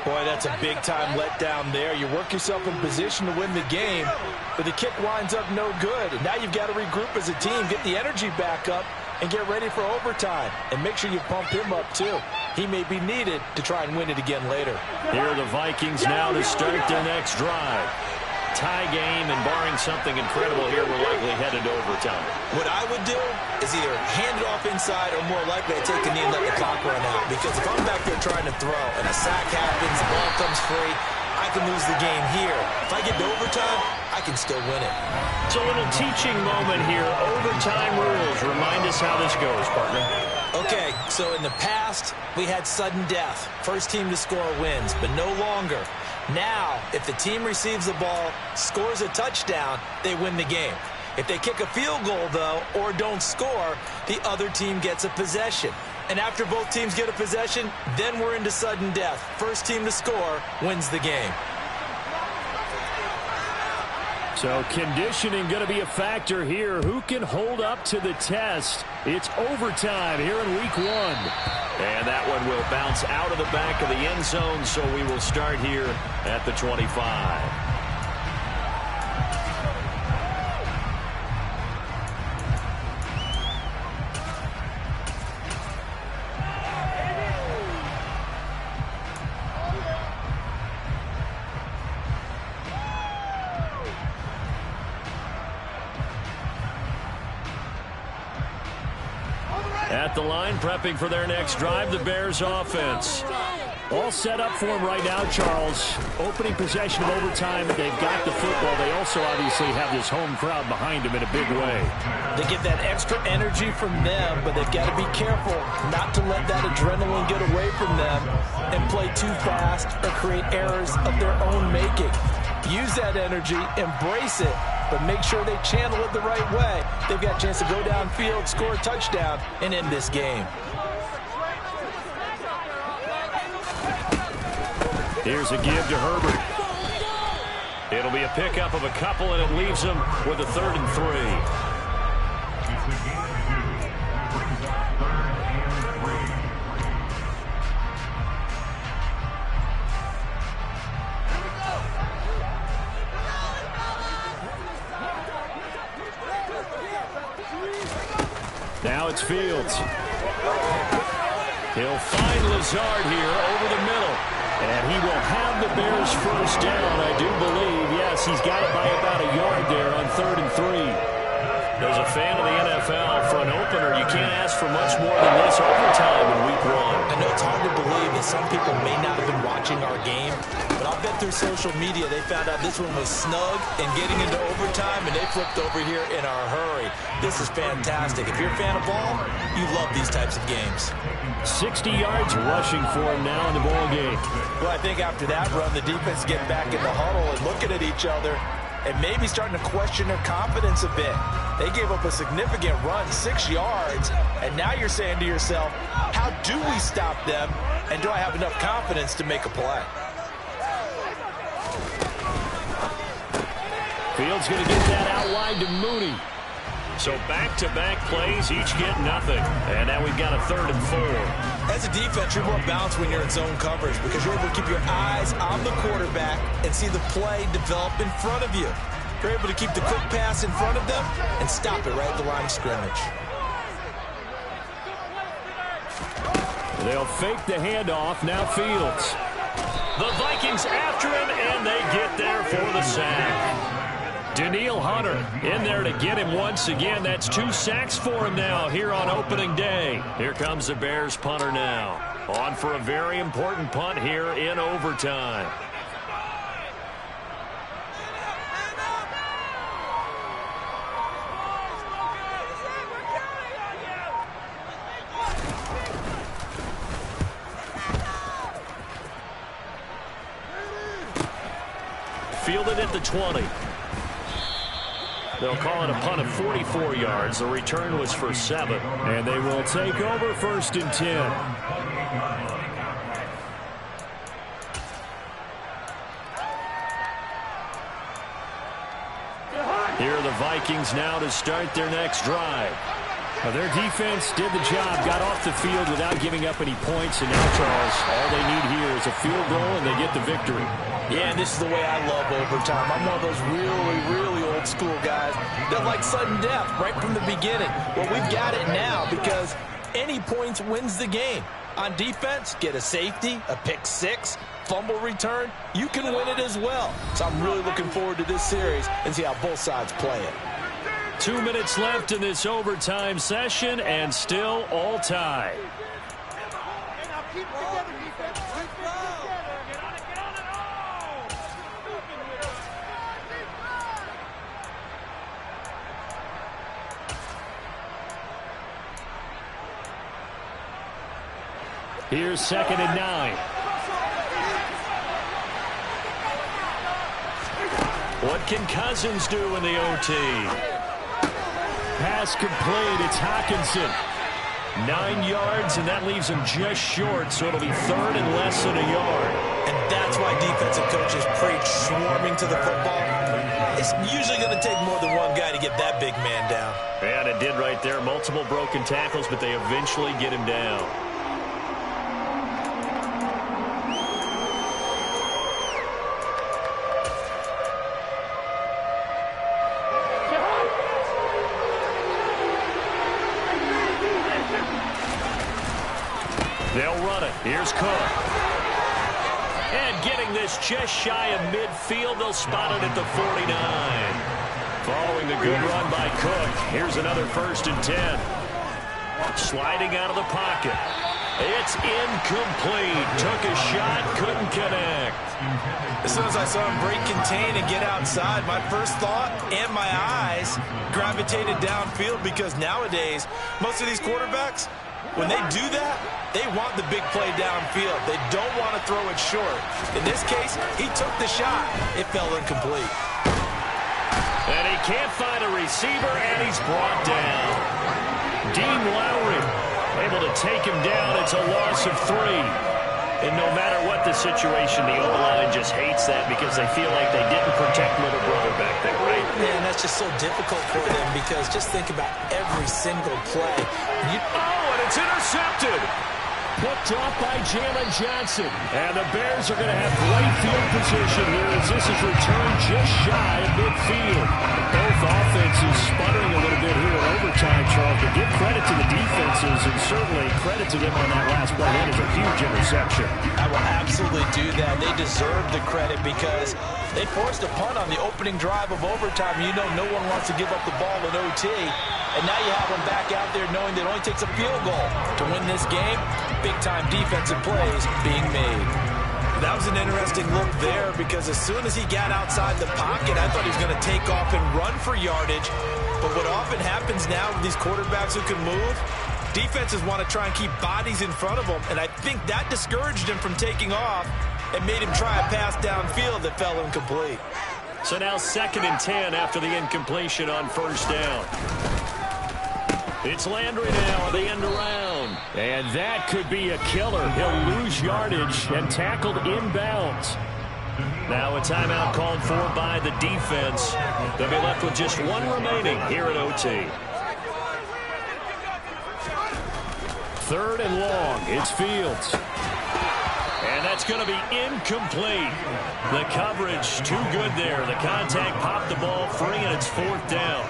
Boy, that's a big-time letdown there. You work yourself in position to win the game, but the kick winds up no good. And now you've got to regroup as a team, get the energy back up, and get ready for overtime. And make sure you pump him up, too. He may be needed to try and win it again later. Here are the Vikings now to start their next drive. Tie game, and barring something incredible here, we're likely headed to overtime. What I would do is either hand it off inside or more likely I take a knee and let the clock run out. Because if I'm back there trying to throw and a sack happens, the ball comes free, I can lose the game here. If I get to overtime, I can still win it. It's a little teaching moment here. Overtime rules. Remind us how this goes, partner. Okay, so in the past, we had sudden death. First team to score wins, but no longer. Now, if the team receives the ball, scores a touchdown, they win the game. If they kick a field goal, though, or don't score, the other team gets a possession. And after both teams get a possession, then we're into sudden death. First team to score wins the game. So conditioning going to be a factor here. Who can hold up to the test? It's overtime here in week 1. And that one will bounce out of the back of the end zone, so we will start here at the 25. At the line, prepping for their next drive, the Bears offense. All set up for them right now, Charles. Opening possession of overtime. They've got the football. They also obviously have this home crowd behind them in a big way. They get that extra energy from them, but they've got to be careful not to let that adrenaline get away from them and play too fast or create errors of their own making. Use that energy, embrace it, but make sure they channel it the right way. They've got a chance to go downfield, score a touchdown, and end this game. Here's a give to Herbert. It'll be a pickup of a couple, and it leaves him with a 3rd and 3. Now it's Fields. He'll find Lazard here over the middle. And he will have the Bears first down, I do believe. Yes, he's got it by about a yard there on 3rd and 3. As a fan of the NFL, for an opener, you can't ask for much more than this overtime in week 1. I know it's hard to believe that some people may not have been watching our game, but I'll bet through social media they found out this one was snug and getting into overtime, and they flipped over here in a hurry. This is fantastic. If you're a fan of ball, you love these types of games. 60 yards rushing for him now in the ball game. Well, I think after that run, the defense get back in the huddle and looking at each other and maybe starting to question their confidence a bit. They gave up a significant run, 6 yards, and now you're saying to yourself, how do we stop them, and do I have enough confidence to make a play? Fields going to get that outline to Mooney. So back-to-back plays, each get nothing. And now we've got a 3rd and 4. As a defense, you're more balanced when you're in zone coverage because you're able to keep your eyes on the quarterback and see the play develop in front of you. You're able to keep the quick pass in front of them and stop it right at the line of scrimmage. They'll fake the handoff. Now Fields. The Vikings after him, and they get there for the sack. Daniil Hunter in there to get him once again. That's 2 sacks for him now here on opening day. Here comes the Bears punter now. On for a very important punt here in overtime. Fielded at the 20. They'll call it a punt of 44 yards. The return was for 7. And they will take over 1st and 10. Here are the Vikings now to start their next drive. Now their defense did the job, got off the field without giving up any points, and now, Charles, all they need here is a field goal, and they get the victory. Yeah, and this is the way I love overtime. I'm one of those really old school guys that like sudden death right from the beginning. Well, we've got it now because any points wins the game. On defense, get a safety, a pick 6, fumble return, you can win it as well. So I'm really looking forward to this series and see how both sides play it. 2 minutes left in this overtime session, and still all tied. Here's 2nd and 9. What can Cousins do in the OT? pass complete. It's Hockenson. 9 yards, and that leaves him just short, so it'll be third and less than a yard. And that's why defensive coaches preach swarming to the football. It's usually going to take more than one guy to get that big man down. And it did right there. Multiple broken tackles, but they eventually get him down. They'll run it. Here's Cook. And getting this just shy of midfield, they'll spot it at the 49. Following the good run by Cook, here's another 1st and 10. Sliding out of the pocket. It's incomplete. Took a shot, couldn't connect. As soon as I saw him break contain and get outside, my first thought and my eyes gravitated downfield, because nowadays, most of these quarterbacks, when they do that, they want the big play downfield. They don't want to throw it short. In this case, he took the shot. It fell incomplete. And he can't find a receiver, and he's brought down. Dean Lowry able to take him down. It's a loss of 3. And no matter what the situation, the O-line just hates that because they feel like they didn't protect little brother back there, right? Man, that's just so difficult for them, because just think about every single play. And it's intercepted. Picked off by Jalen Johnson. And the Bears are going to have great field position here as this is returned just shy of midfield. Both offenses sputtering a little bit here in overtime, Charles, but give credit to the defenses and certainly credit to them on that last play. That is a huge interception. I will absolutely do that. They deserve the credit because they forced a punt on the opening drive of overtime. You know no one wants to give up the ball in OT. And now you have them back out there knowing that it only takes a field goal to win this game. Big-time defensive plays being made. That was an interesting look there, because as soon as he got outside the pocket, I thought he was going to take off and run for yardage. But what often happens now with these quarterbacks who can move, defenses want to try and keep bodies in front of them. And I think that discouraged him from taking off and made him try a pass downfield that fell incomplete. So now 2nd and 10 after the incompletion on 1st down. It's Landry now on the end around. And that could be a killer. He'll lose yardage and tackled inbounds. Now a timeout called for by the defense. They'll be left with just 1 remaining here at OT. 3rd and long. It's Fields. And that's going to be incomplete. The coverage too good there. The contact popped the ball free, and it's 4th down.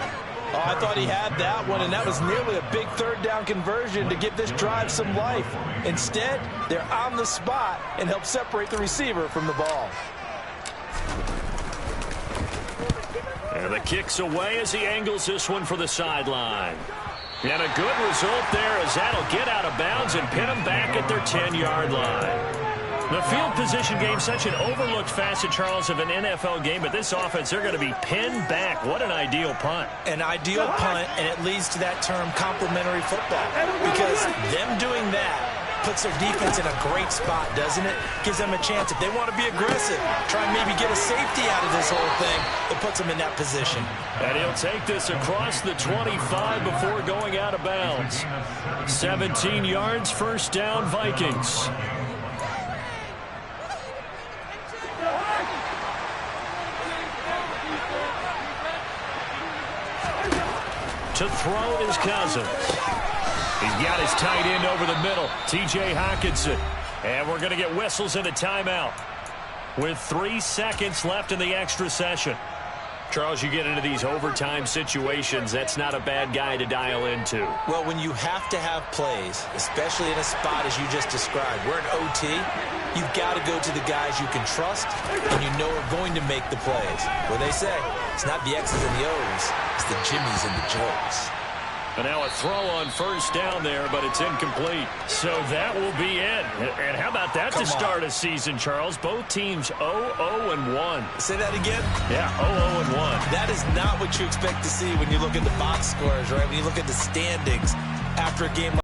Oh, I thought he had that one, and that was nearly a big 3rd down conversion to give this drive some life. Instead, they're on the spot and help separate the receiver from the ball. And the kick's away as he angles this one for the sideline. And a good result there as that'll get out of bounds and pin them back at their 10-yard line. The field position game, such an overlooked facet, Charles, of an NFL game, but this offense, they're going to be pinned back. What an ideal punt. An ideal punt, and it leads to that term complementary football, because them doing that puts their defense in a great spot, doesn't it? Gives them a chance, if they want to be aggressive, try and maybe get a safety out of this whole thing, it puts them in that position. And he'll take this across the 25 before going out of bounds. 17 yards, 1st down, Vikings. To throw is Cousins. He's got his tight end over the middle, T.J. Hockenson. And we're going to get whistles and a timeout with 3 seconds left in the extra session. Charles, you get into these overtime situations, that's not a bad guy to dial into. Well, when you have to have plays, especially in a spot as you just described, we're in OT, you've got to go to the guys you can trust and you know are going to make the plays. What they say, it's not the X's and the O's, it's the Jimmies and the Joes. And now a throw on 1st down there, but it's incomplete. So that will be it. And how about that to start a season, Charles? Both teams 0-0-1. Say that again? Yeah, 0-0-1. That is not what you expect to see when you look at the box scores, right? When you look at the standings after a game like